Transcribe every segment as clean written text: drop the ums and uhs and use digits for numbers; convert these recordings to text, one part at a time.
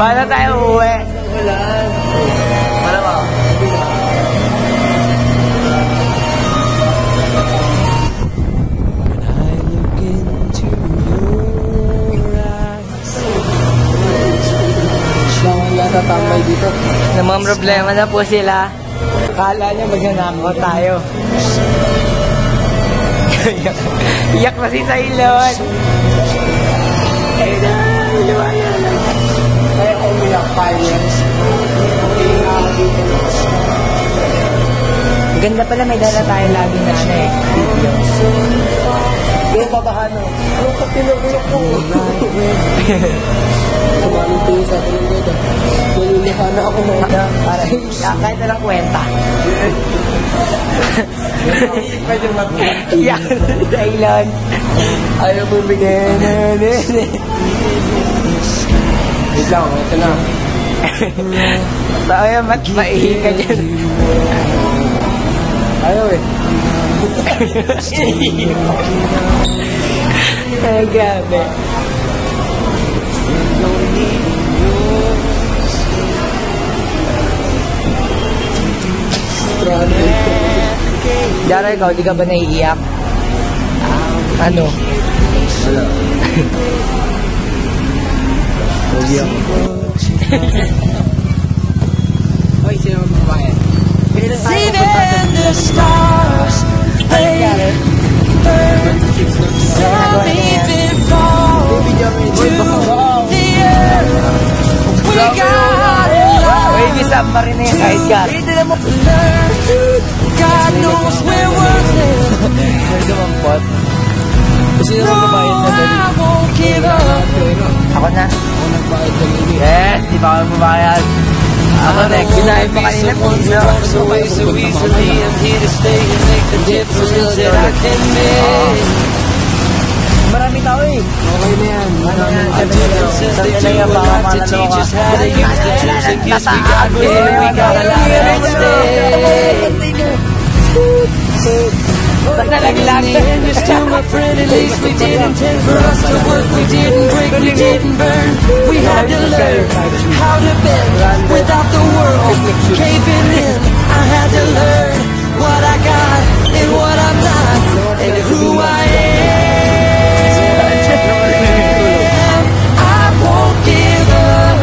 Paano tayo uuwi? Wala. Wala ba? Natatambay dito. Na mga problema na po sila. Akala niya magnanakaw tayo. Iyak na si Sailon. Ayun na, liwanag lang. Kaya umiyak pa yun. Ganda pala, may dala tayo lagi na ano eh. Video. Yung babahano. Ano ka tinagulok mo? Kumaling tuyo sa atin ng dito. Nalilihan na ako mga Para kahit na lang kwenta. medyo mag-iyak. Iyak na si Sailon. Ayaw mo bigyan. Wait lang, ito na. Tao yan, maihi ka dyan. Ayaw eh. Ay, grabe. Jaro, ikaw, di ka ba naiiyak? Ano? Wala. Huwag ako. Hoy, sino magbabayad? See the stars, they burn, some even fall to the earth. We gotta Uy, di submarine na yung sidecar. learn, God knows we're worth it. May dumampot. Sino No, magbabayad na dali? I won't give up. Ako na. Ako nagbayad na dali. Yes, di ba ako mabayad? Ako next. Binahin pa kanina po. Away so easily, I'm here to stay and make the difference that I can make. Marami tao eh. Okay na yan. Ano yan? Since Sabi they nila do a baka lot to malalo teach ka. us how to use the tools and gifts we got, yeah, we got a lot at stake. Basta In naglag. the end, it's to my friend, at least we did intend for us to work. We didn't break, we didn't burn. We had to learn how to bend without the world caving in. I had to learn what I got and what I'm not and who I am. I won't give up.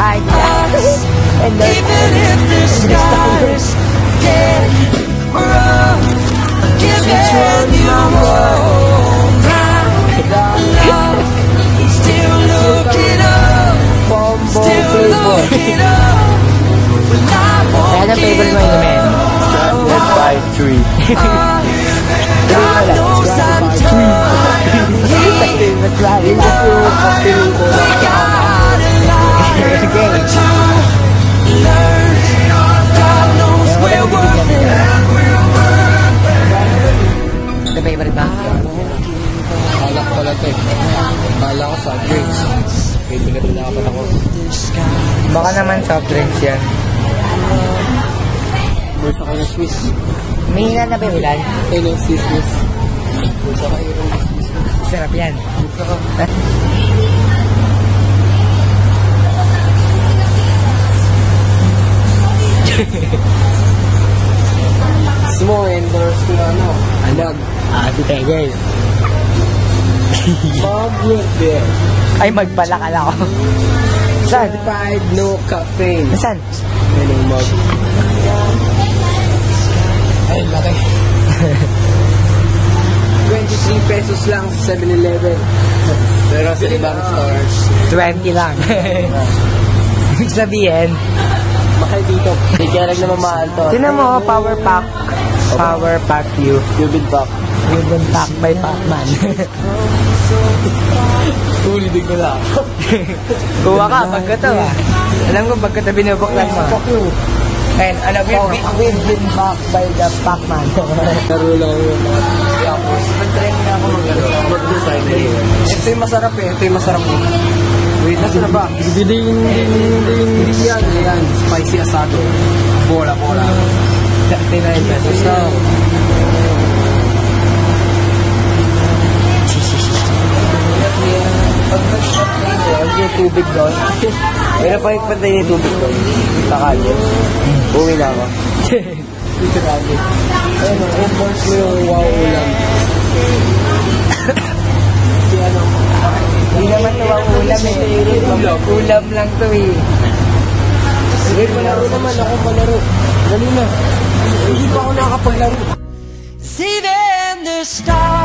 Ay, Us, and then, even if the skies get rough, giving you all my love. Still looking up, still looking up. When I won't Kaya na favorite mo give yun, man. up. By 3. God knows I'm tough. Favorite rally. We got a lot to learn. God knows we're worth it. The favorite ba? Kala ko pala ito eh. Kala ko sa drinks. Kaya pinapinapan ako. Baka naman soft drinks yan. Bursa ka na Swiss. May ilan na ba yung ilan? Ayun yung Swiss. Bursa ka yung Swiss. Sarap yan. Bursa ka. Gusto mo endorse ko ano? Alag. Si Tegel. Bob Beer. Ay, magpalakal ako. Saan? Certified no caffeine. Saan? Yan yung mug. Ay, laki. 23 pesos lang sa 7-Eleven. Pero sa ibang stores, 20 lang. Ibig sabihin, mahal dito. Hindi kaya lang naman mahal to. tinan mo, power pack. Power pack you. Cubid pack. Ribbon pack by Pacman. Uli din ko lang. Kuha ka, pagka to ah. Alam ko, pagka to binubuklan mo. Ayun, ano, ribbon pack by the Pacman. Laro lang yung mga tapos. Mag-try na ako Burger tayo na yun. Ito yung masarap eh. Ito yung masarap eh. Wait, nasa na ba? Hindi yan. Ayan, spicy asado. Bola. 39 pesos. So, Pag yung tubig doon, may napahigpantay yung tubig doon. Takali. Uwi na ako. Dito lagi. Ayun, endorse mo yung wow ulam. Hindi naman ito ang ulam eh. Ulam lang ito eh. Sige, palaro naman. Ako palaro. Dali na. Hindi pa ako nakapaglaro. See them, the stars.